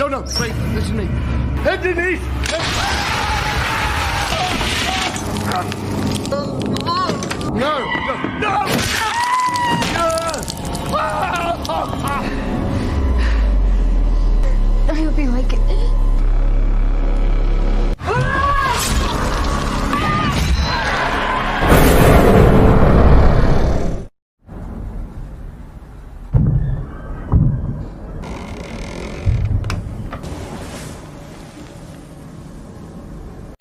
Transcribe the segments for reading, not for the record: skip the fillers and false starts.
No, wait, listen to me. Head to knees. No. I hope you like it.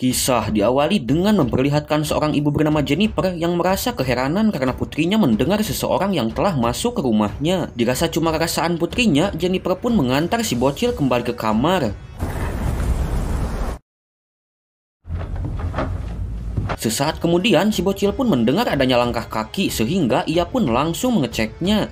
Kisah diawali dengan memperlihatkan seorang ibu bernama Jennifer yang merasa keheranan karena putrinya mendengar seseorang yang telah masuk ke rumahnya. Dirasa cuma perasaan putrinya, Jennifer pun mengantar si bocil kembali ke kamar. Sesaat kemudian, si bocil pun mendengar adanya langkah kaki sehingga ia pun langsung mengeceknya.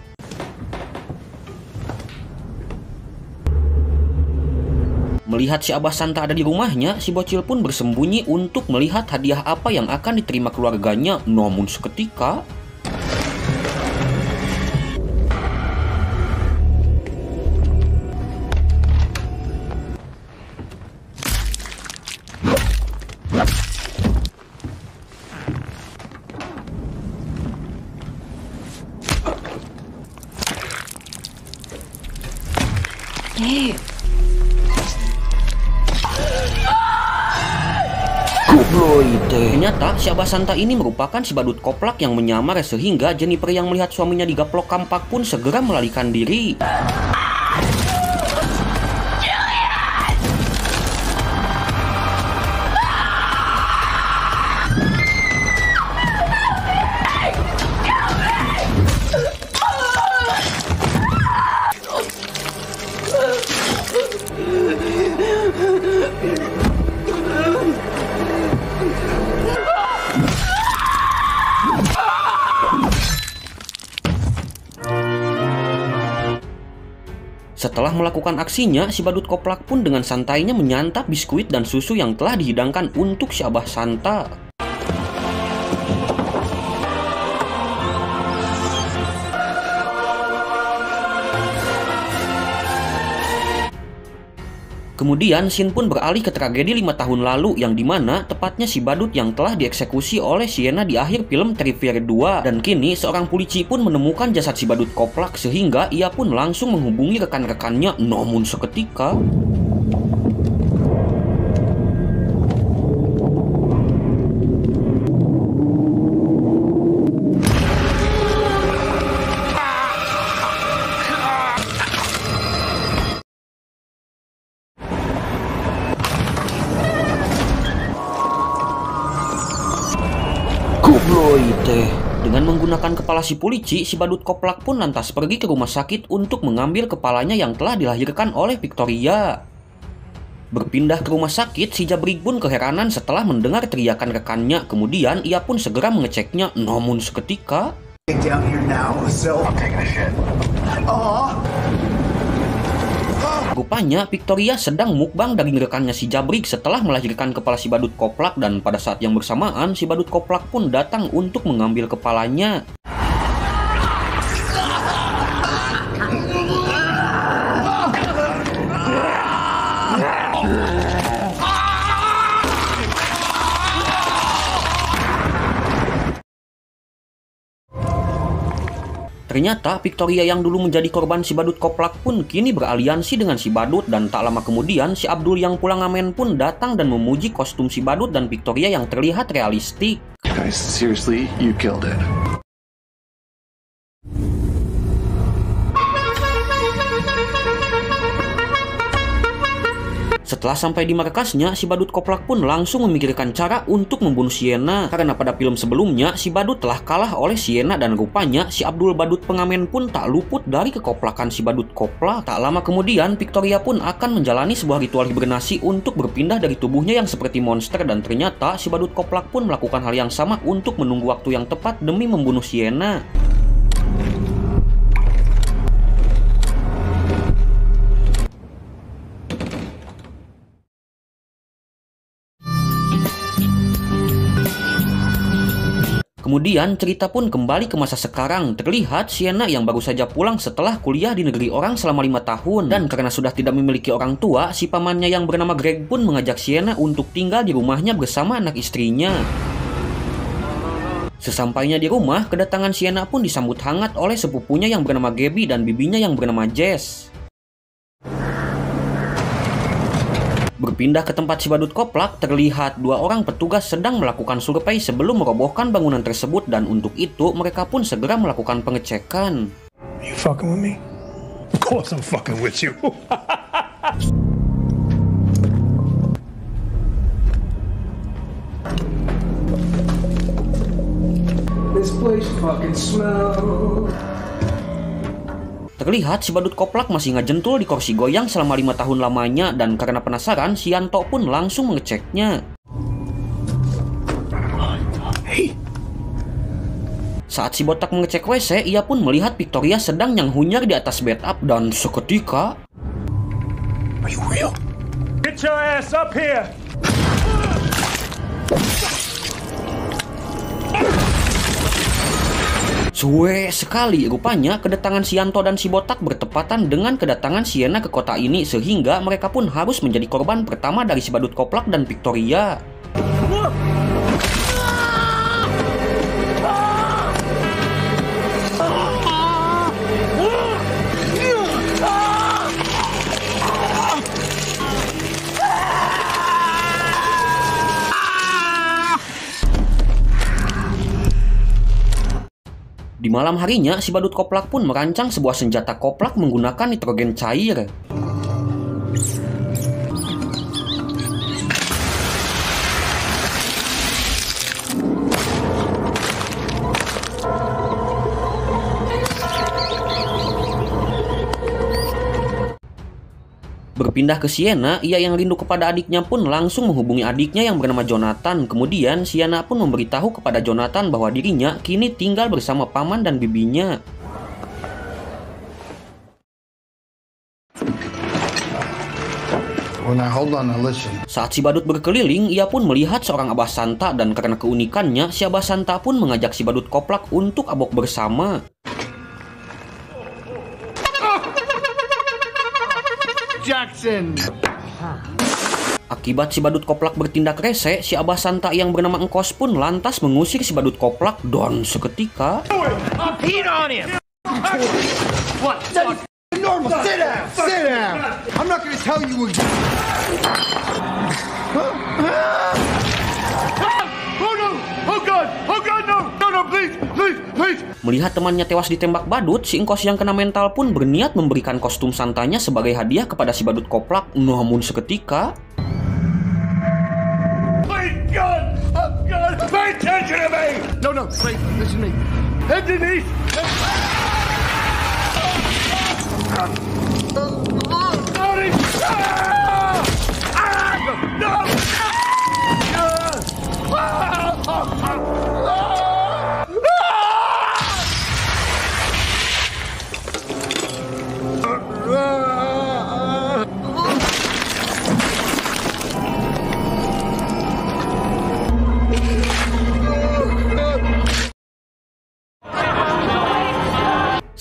Melihat si Abah Santa ada di rumahnya, si bocil pun bersembunyi untuk melihat hadiah apa yang akan diterima keluarganya. Namun seketika, ternyata si Abah Santa ini merupakan si badut koplak yang menyamar sehingga Jennifer yang melihat suaminya digaplok kampak pun segera melarikan diri. Setelah melakukan aksinya, si badut koplak pun dengan santainya menyantap biskuit dan susu yang telah dihidangkan untuk si Abah Santa. Kemudian scene pun beralih ke tragedi 5 tahun lalu yang dimana tepatnya si badut yang telah dieksekusi oleh Sienna di akhir film Terrifier 2. Dan kini seorang polisi pun menemukan jasad si badut koplak sehingga ia pun langsung menghubungi rekan-rekannya. Namun seketika, dengan menggunakan kepala si polisi, si badut koplak pun lantas pergi ke rumah sakit untuk mengambil kepalanya yang telah dilahirkan oleh Victoria. Berpindah ke rumah sakit, si Jabrik pun keheranan setelah mendengar teriakan rekannya. Kemudian ia pun segera mengeceknya. Namun seketika, rupanya Victoria sedang mukbang daging rekannya si Jabrik setelah melahirkan kepala si badut koplak, dan pada saat yang bersamaan si badut koplak pun datang untuk mengambil kepalanya. Ternyata Victoria yang dulu menjadi korban si badut koplak pun kini beraliansi dengan si badut, dan tak lama kemudian si Abdul yang pulang ngamen pun datang dan memuji kostum si badut dan Victoria yang terlihat realistik. Guys, seriously, you killed it. Setelah sampai di markasnya, si badut koplak pun langsung memikirkan cara untuk membunuh Sienna. Karena pada film sebelumnya, si badut telah kalah oleh Sienna dan rupanya si Abdul badut pengamen pun tak luput dari kekoplakan si badut koplak. Tak lama kemudian, Victoria pun akan menjalani sebuah ritual hibernasi untuk berpindah dari tubuhnya yang seperti monster, dan ternyata si badut koplak pun melakukan hal yang sama untuk menunggu waktu yang tepat demi membunuh Sienna. Kemudian cerita pun kembali ke masa sekarang. Terlihat Sienna yang baru saja pulang setelah kuliah di negeri orang selama 5 tahun. Dan karena sudah tidak memiliki orang tua, si pamannya yang bernama Greg pun mengajak Sienna untuk tinggal di rumahnya bersama anak istrinya. Sesampainya di rumah, kedatangan Sienna pun disambut hangat oleh sepupunya yang bernama Gabby dan bibinya yang bernama Jess. Berpindah ke tempat si badut koplak, terlihat 2 orang petugas sedang melakukan survei sebelum merobohkan bangunan tersebut dan untuk itu mereka pun segera melakukan pengecekan. You fucking with me? Of course I'm fucking with you. This place fucking smells. Terlihat si badut koplak masih ngejentul di kursi goyang selama 5 tahun lamanya dan karena penasaran, si Yanto pun langsung mengeceknya. Saat si botak mengecek WC, ia pun melihat Victoria sedang nyanghunyar di atas bathtub dan seketika... Are you real? Get your ass up here! Suwe sekali, rupanya kedatangan si Yanto dan si botak bertepatan dengan kedatangan Sienna ke kota ini sehingga mereka pun harus menjadi korban pertama dari si badut koplak dan Victoria. Di malam harinya, si badut koplak pun merancang sebuah senjata koplak menggunakan nitrogen cair. Berpindah ke Sienna, ia yang rindu kepada adiknya pun langsung menghubungi adiknya yang bernama Jonathan. Kemudian Sienna pun memberitahu kepada Jonathan bahwa dirinya kini tinggal bersama paman dan bibinya. Saat si badut berkeliling, ia pun melihat seorang Abah Santa dan karena keunikannya, si Abah Santa pun mengajak si badut koplak untuk abok bersama. Jackson. Akibat si badut koplak bertindak rese, si Abah Santa yang bernama Engkos pun lantas mengusir si badut koplak dan seketika... Heat on him. What? Normal. Sit down. Sit down. I'm not gonna tell you again. Oh no! Oh God! Oh God! No! No! No! Please! Please! Please! Melihat temannya tewas ditembak badut, si Engkos yang kena mental pun berniat memberikan kostum santanya sebagai hadiah kepada si badut koplak. Namun seketika... Please, God! Oh God! Pay attention to me! No! No! Wait! Listen to me. Head to knees! No!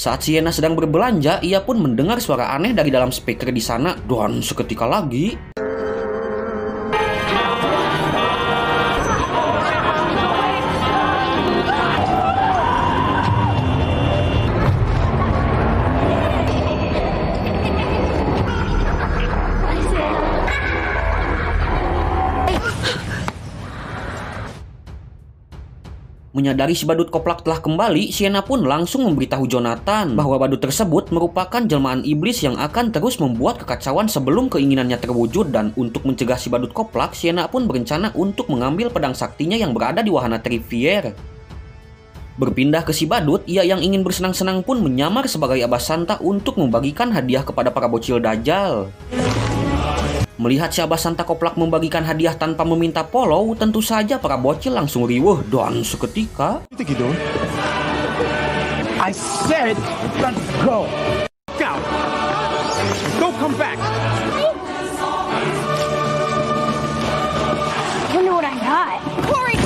Saat Sienna sedang berbelanja, ia pun mendengar suara aneh dari dalam speaker di sana dan seketika lagi... Menyadari si badut koplak telah kembali, Sienna pun langsung memberitahu Jonathan bahwa badut tersebut merupakan jelmaan iblis yang akan terus membuat kekacauan sebelum keinginannya terwujud. Dan untuk mencegah si badut koplak, Sienna pun berencana untuk mengambil pedang saktinya yang berada di wahana Trivier. Berpindah ke si badut, ia yang ingin bersenang-senang pun menyamar sebagai Abah Santa untuk membagikan hadiah kepada para bocil dajjal. Melihat si Abah Santa koplak membagikan hadiah tanpa meminta follow, tentu saja para bocil langsung riweuh dan seketika... I said, let's go. Go. Don't come back. I wonder what I got. Corey!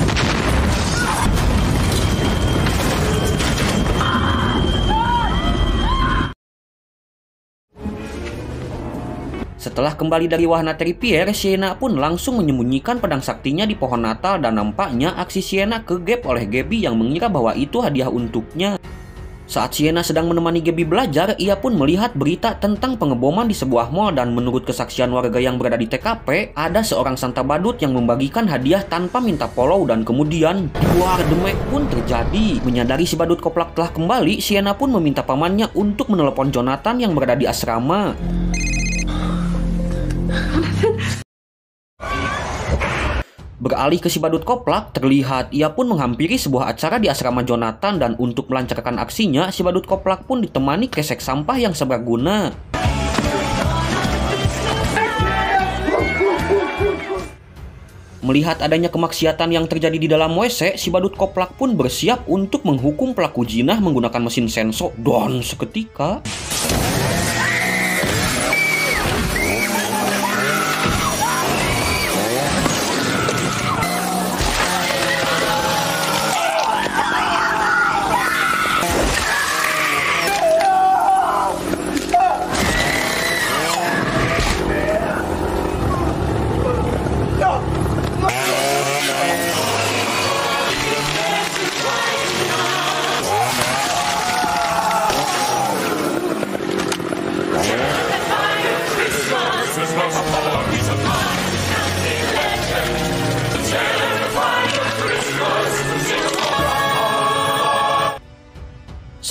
Setelah kembali dari wahana Terrifier, Sienna pun langsung menyembunyikan pedang saktinya di pohon Natal dan nampaknya aksi Sienna kegep oleh Gabby yang mengira bahwa itu hadiah untuknya. Saat Sienna sedang menemani Gabby belajar, ia pun melihat berita tentang pengeboman di sebuah mall dan menurut kesaksian warga yang berada di TKP, ada seorang Santa badut yang membagikan hadiah tanpa minta follow dan kemudian war demek pun terjadi. Menyadari si badut koplak telah kembali, Sienna pun meminta pamannya untuk menelepon Jonathan yang berada di asrama. Beralih ke si badut koplak, terlihat ia pun menghampiri sebuah acara di asrama Jonathan dan untuk melancarkan aksinya, si badut koplak pun ditemani kresek sampah yang seberguna. Melihat adanya kemaksiatan yang terjadi di dalam WC, si badut koplak pun bersiap untuk menghukum pelaku jinah menggunakan mesin sensor. Dan seketika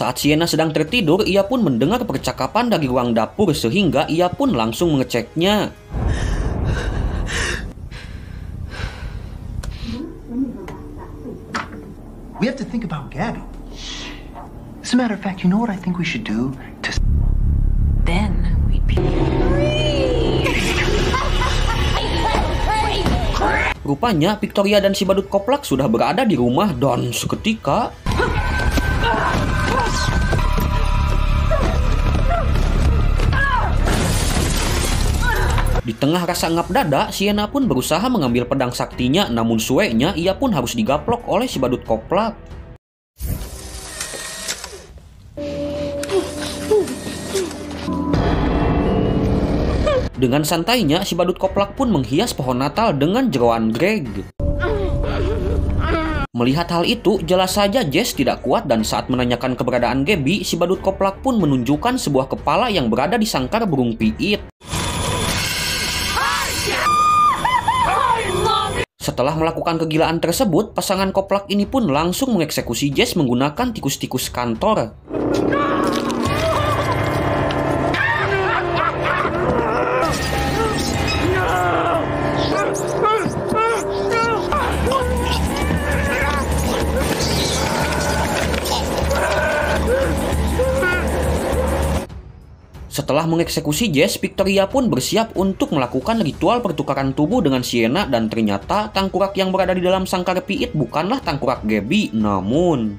saat Sienna sedang tertidur, ia pun mendengar percakapan dari ruang dapur sehingga ia pun langsung mengeceknya. We have to think about Gabby. As a matter of fact, you know what I think we should do? Then we'd be... Rupanya Victoria dan si badut koplak sudah berada di rumah dan seketika di tengah rasa ngap dada, Sienna pun berusaha mengambil pedang saktinya, namun sueknya ia pun harus digaplok oleh si badut koplak. Dengan santainya, si badut koplak pun menghias pohon Natal dengan jeroan Greg. Melihat hal itu, jelas saja Jess tidak kuat dan saat menanyakan keberadaan Gabby, si badut koplak pun menunjukkan sebuah kepala yang berada di sangkar burung piit. Setelah melakukan kegilaan tersebut, pasangan koplak ini pun langsung mengeksekusi Jess menggunakan tikus-tikus kantor. Setelah mengeksekusi Jess, Victoria pun bersiap untuk melakukan ritual pertukaran tubuh dengan Sienna dan ternyata tangkurak yang berada di dalam sangkar piit bukanlah tangkurak Gabby, namun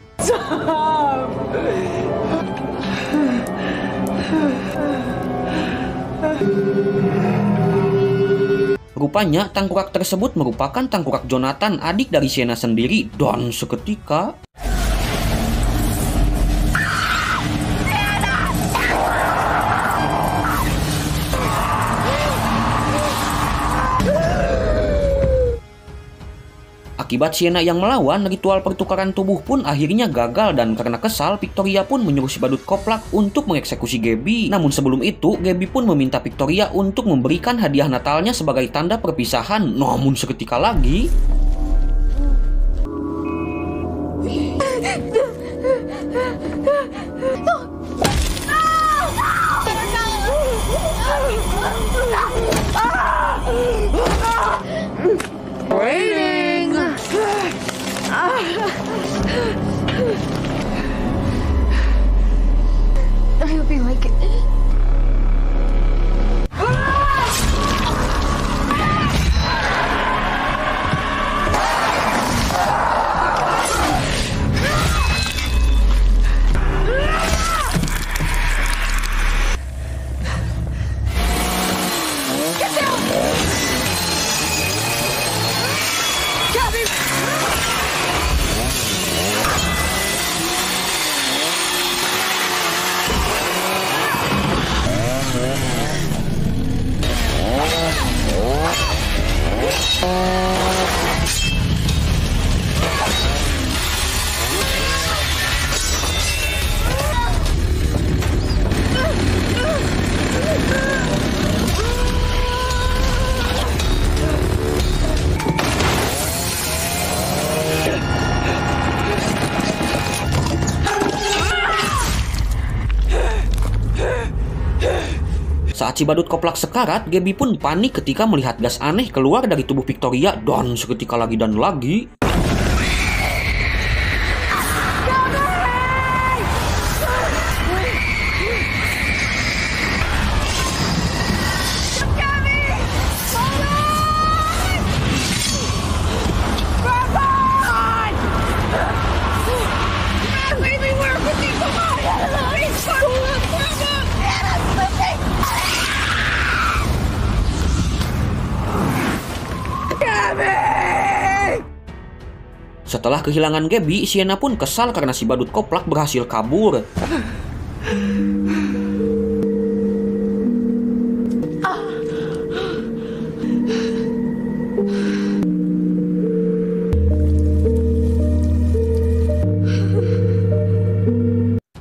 rupanya tangkurak tersebut merupakan tangkurak Jonathan, adik dari Sienna sendiri, dan seketika akibat Sienna yang melawan, ritual pertukaran tubuh pun akhirnya gagal dan karena kesal, Victoria pun menyuruh si badut koplak untuk mengeksekusi Gabby. Namun sebelum itu, Gabby pun meminta Victoria untuk memberikan hadiah Natalnya sebagai tanda perpisahan. Namun seketika lagi I hope you like it. Saat si badut koplak sekarat, Gabby pun panik ketika melihat gas aneh keluar dari tubuh Victoria dan seketika lagi dan lagi Setelah kehilangan Gabby, Sienna pun kesal karena si badut koplak berhasil kabur.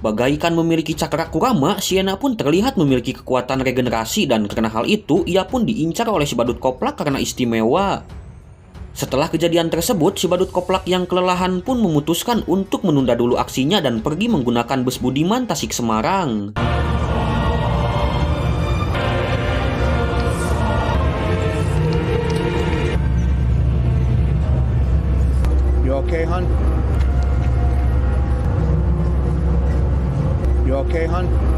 Bagaikan memiliki cakra Kurama, Sienna pun terlihat memiliki kekuatan regenerasi dan karena hal itu, ia pun diincar oleh si badut koplak karena istimewa. Setelah kejadian tersebut, si badut koplak yang kelelahan pun memutuskan untuk menunda dulu aksinya dan pergi menggunakan bus Budiman Tasik Semarang. You okay, hon? You okay, hon?